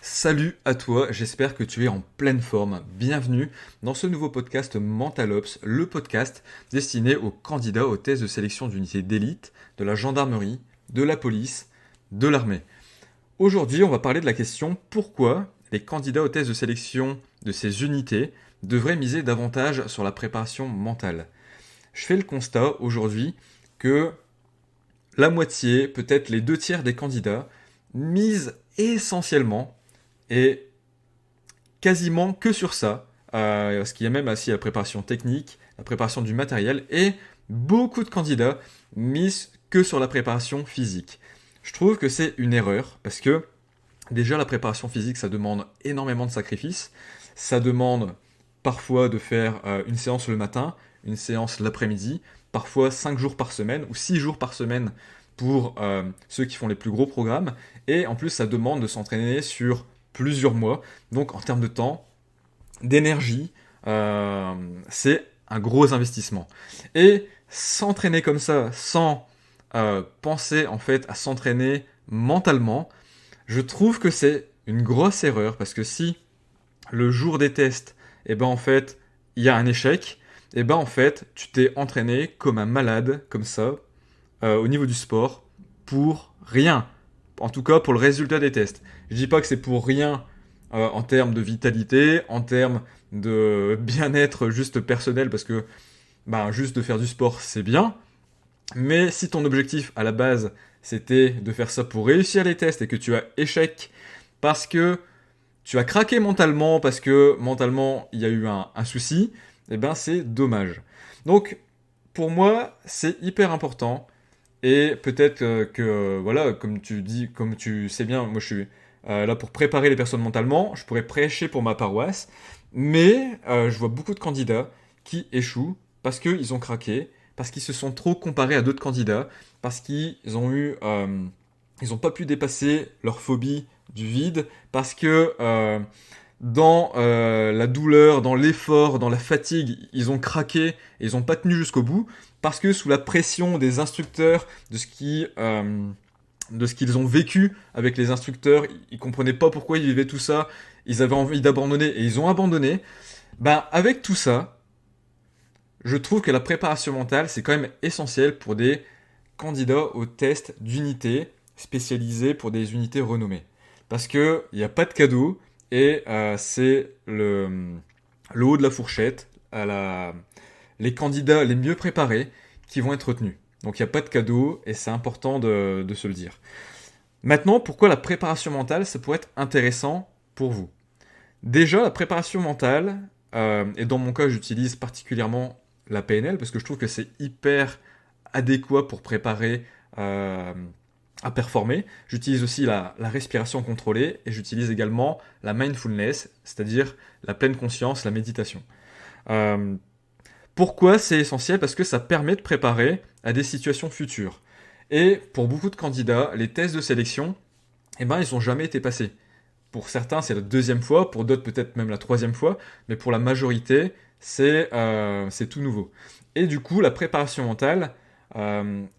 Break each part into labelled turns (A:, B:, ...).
A: Salut à toi, j'espère que tu es en pleine forme. Bienvenue dans ce nouveau podcast Mentalops, le podcast destiné aux candidats aux tests de sélection d'unités d'élite, de la gendarmerie, de la police, de l'armée. Aujourd'hui, on va parler de la question pourquoi les candidats aux tests de sélection de ces unités devraient miser davantage sur la préparation mentale. Je fais le constat aujourd'hui que la moitié, peut-être les 2 tiers des candidats misent essentiellement et quasiment que sur ça, parce qu'il y a même aussi la préparation technique, la préparation du matériel, et beaucoup de candidats misent que sur la préparation physique. Je trouve que c'est une erreur, parce que déjà la préparation physique, ça demande énormément de sacrifices, ça demande parfois de faire une séance le matin, une séance l'après-midi, parfois 5 jours par semaine, ou 6 jours par semaine pour ceux qui font les plus gros programmes, et en plus ça demande de s'entraîner sur plusieurs mois. Donc en termes de temps, d'énergie, c'est un gros investissement. Et s'entraîner comme ça, sans penser en fait à s'entraîner mentalement, je trouve que c'est une grosse erreur parce que si le jour des tests, en fait, il y a un échec, en fait, tu t'es entraîné comme un malade, comme ça, au niveau du sport, pour rien. En tout cas, pour le résultat des tests. Je dis pas que c'est pour rien en termes de vitalité, en termes de bien-être juste personnel, parce que juste de faire du sport, c'est bien. Mais si ton objectif à la base, c'était de faire ça pour réussir les tests et que tu as échec parce que tu as craqué mentalement, parce que mentalement, il y a eu un souci, c'est dommage. Donc, pour moi, c'est hyper important. Et peut-être voilà, comme tu sais bien, moi je suis là pour préparer les personnes mentalement, je pourrais prêcher pour ma paroisse, mais je vois beaucoup de candidats qui échouent parce qu'ils ont craqué, parce qu'ils se sont trop comparés à d'autres candidats, parce qu'ils ont ils n'ont pas pu dépasser leur phobie du vide, parce que dans la douleur, dans l'effort, dans la fatigue, ils ont craqué et ils n'ont pas tenu jusqu'au bout, parce que sous la pression des instructeurs, de ce qu'ils ont vécu avec les instructeurs, ils comprenaient pas pourquoi ils vivaient tout ça, ils avaient envie d'abandonner et ils ont abandonné. Avec tout ça, je trouve que la préparation mentale, c'est quand même essentiel pour des candidats aux tests d'unités spécialisés pour des unités renommées. Parce qu'il n'y a pas de cadeau et c'est le haut de la fourchette, les candidats les mieux préparés qui vont être retenus. Donc il n'y a pas de cadeau et c'est important de se le dire. Maintenant, pourquoi la préparation mentale, ça pourrait être intéressant pour vous? Déjà, la préparation mentale, et dans mon cas, j'utilise particulièrement la PNL parce que je trouve que c'est hyper adéquat pour préparer à performer. J'utilise aussi la respiration contrôlée et j'utilise également la mindfulness, c'est-à-dire la pleine conscience, la méditation. Pourquoi c'est essentiel? Parce que ça permet de préparer à des situations futures. Et pour beaucoup de candidats, les tests de sélection, ils n'ont jamais été passés. Pour certains, c'est la 2e fois, pour d'autres peut-être même la 3e fois, mais pour la majorité, c'est tout nouveau. Et du coup, la préparation mentale,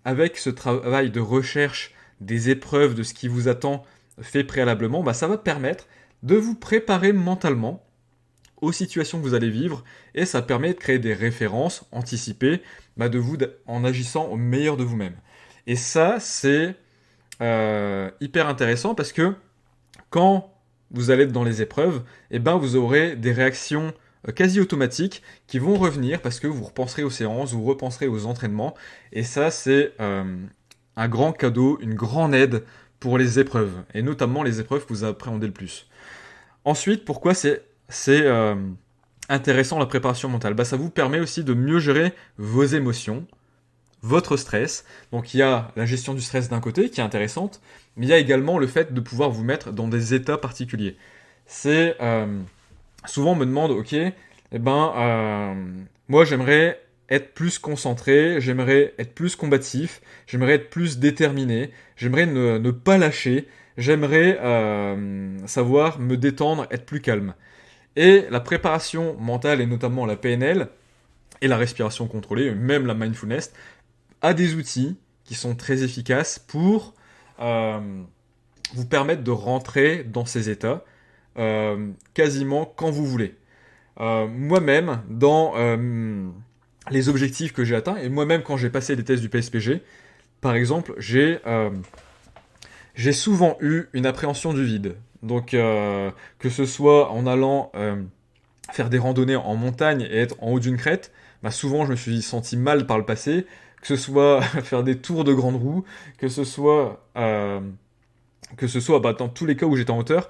A: avec ce travail de recherche des épreuves, de ce qui vous attend fait préalablement, ça va permettre de vous préparer mentalement aux situations que vous allez vivre, et ça permet de créer des références anticipées de vous en agissant au meilleur de vous-même. Et ça, c'est hyper intéressant parce que quand vous allez être dans les épreuves, vous aurez des réactions quasi automatiques qui vont revenir parce que vous repenserez aux séances, vous repenserez aux entraînements, et ça, c'est un grand cadeau, une grande aide pour les épreuves, et notamment les épreuves que vous appréhendez le plus. Ensuite, pourquoi c'est intéressant la préparation mentale? Ça vous permet aussi de mieux gérer vos émotions, votre stress. Donc il y a la gestion du stress d'un côté qui est intéressante, mais il y a également le fait de pouvoir vous mettre dans des états particuliers. C'est souvent on me demande, ok, moi j'aimerais être plus concentré, j'aimerais être plus combatif, j'aimerais être plus déterminé, j'aimerais ne pas lâcher, j'aimerais savoir me détendre, être plus calme. Et la préparation mentale, et notamment la PNL, et la respiration contrôlée, même la mindfulness, a des outils qui sont très efficaces pour vous permettre de rentrer dans ces états quasiment quand vous voulez. Moi-même, dans les objectifs que j'ai atteints, et moi-même quand j'ai passé les tests du PSPG, par exemple, j'ai souvent eu une appréhension du vide. Donc, que ce soit en allant faire des randonnées en montagne et être en haut d'une crête, bah souvent je me suis senti mal par le passé, que ce soit faire des tours de grande roue, que ce soit, dans tous les cas où j'étais en hauteur,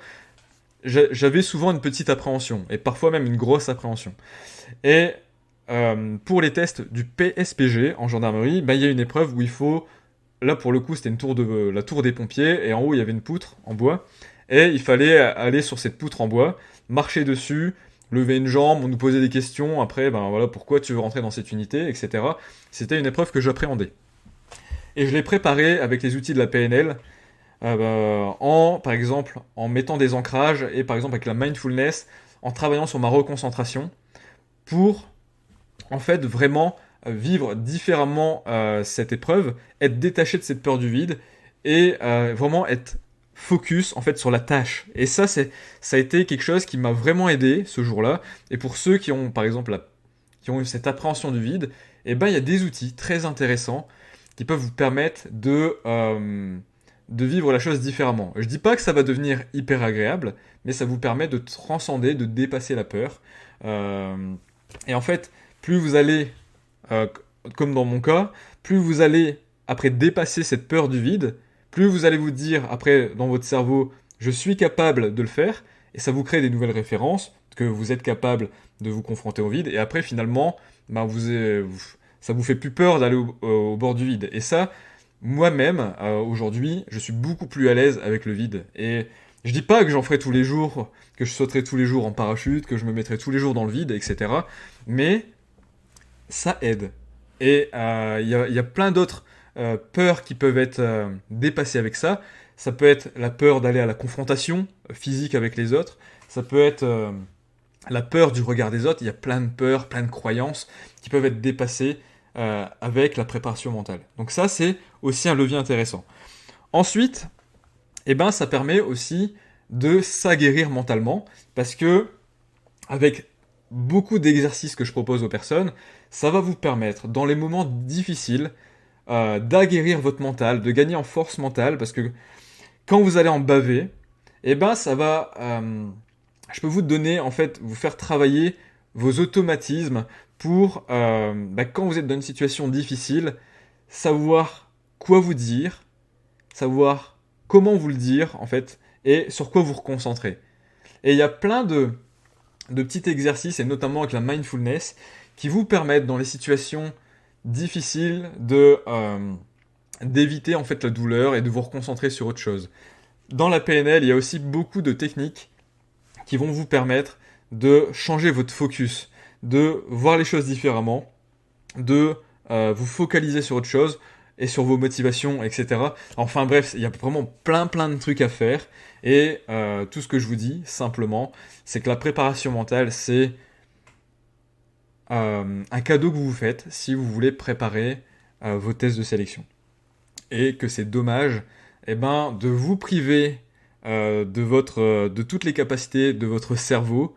A: j'avais souvent une petite appréhension, et parfois même une grosse appréhension. Et pour les tests du PSPG en gendarmerie, bah, il y a une épreuve où il faut, là pour le coup c'était la tour des pompiers, et en haut il y avait une poutre en bois, et il fallait aller sur cette poutre en bois, marcher dessus, lever une jambe, on nous posait des questions, après ben voilà pourquoi tu veux rentrer dans cette unité, etc. C'était une épreuve que j'appréhendais. Et je l'ai préparée avec les outils de la PNL, par exemple en mettant des ancrages, et par exemple avec la mindfulness, en travaillant sur ma reconcentration, pour en fait vraiment vivre différemment cette épreuve, être détaché de cette peur du vide et vraiment être focus en fait sur la tâche. Et ça a été quelque chose qui m'a vraiment aidé ce jour-là. Et pour ceux qui ont par exemple qui ont eu cette appréhension du vide, et ben il y a des outils très intéressants qui peuvent vous permettre de vivre la chose différemment. Je dis pas que ça va devenir hyper agréable, mais ça vous permet de transcender, de dépasser la peur. Et en fait, plus vous allez, euh, comme dans mon cas, plus vous allez après dépasser cette peur du vide, plus vous allez vous dire après dans votre cerveau, je suis capable de le faire, et ça vous crée des nouvelles références, que vous êtes capable de vous confronter au vide, et après finalement, ben, ça vous fait plus peur d'aller au bord du vide. Et ça, moi-même, aujourd'hui, je suis beaucoup plus à l'aise avec le vide. Et je dis pas que j'en ferai tous les jours, que je sauterai tous les jours en parachute, que je me mettrai tous les jours dans le vide, etc. Mais ça aide. Et il y a plein d'autres peurs qui peuvent être dépassées avec ça. Ça peut être la peur d'aller à la confrontation physique avec les autres. Ça peut être la peur du regard des autres. Il y a plein de peurs, plein de croyances qui peuvent être dépassées avec la préparation mentale. Donc ça, c'est aussi un levier intéressant. Ensuite, eh ben, ça permet aussi de s'aguerrir mentalement, parce que avec beaucoup d'exercices que je propose aux personnes, ça va vous permettre, dans les moments difficiles, d'aguerrir votre mental, de gagner en force mentale, parce que quand vous allez en baver, eh ben, ça va... je peux vous donner, en fait, vous faire travailler vos automatismes pour, quand vous êtes dans une situation difficile, savoir quoi vous dire, savoir comment vous le dire, en fait, et sur quoi vous reconcentrer. Et il y a plein de petits exercices, et notamment avec la mindfulness, qui vous permettent, dans les situations difficiles, d'éviter en fait la douleur et de vous reconcentrer sur autre chose. Dans la PNL, il y a aussi beaucoup de techniques qui vont vous permettre de changer votre focus, de voir les choses différemment, de vous focaliser sur autre chose et sur vos motivations, etc. Enfin bref, il y a vraiment plein de trucs à faire. Et tout ce que je vous dis, simplement, c'est que la préparation mentale, c'est un cadeau que vous vous faites si vous voulez préparer vos tests de sélection. Et que c'est dommage de vous priver de toutes les capacités de votre cerveau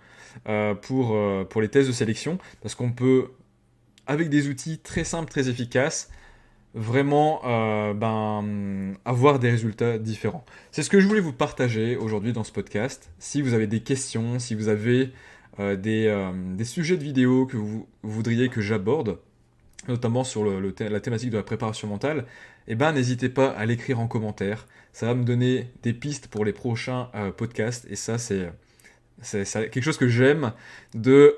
A: pour les tests de sélection, parce qu'on peut, avec des outils très simples, très efficaces, vraiment avoir des résultats différents. C'est ce que je voulais vous partager aujourd'hui dans ce podcast. Si vous avez des questions, si vous avez des sujets de vidéos que vous voudriez que j'aborde, notamment sur la thématique de la préparation mentale, n'hésitez pas à l'écrire en commentaire. Ça va me donner des pistes pour les prochains podcasts, et ça, c'est quelque chose que j'aime, que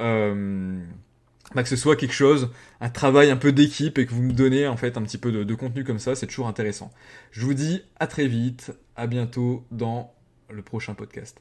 A: ce soit quelque chose, un travail un peu d'équipe, et que vous me donnez en fait un petit peu de contenu comme ça, c'est toujours intéressant. Je vous dis à très vite, à bientôt dans le prochain podcast.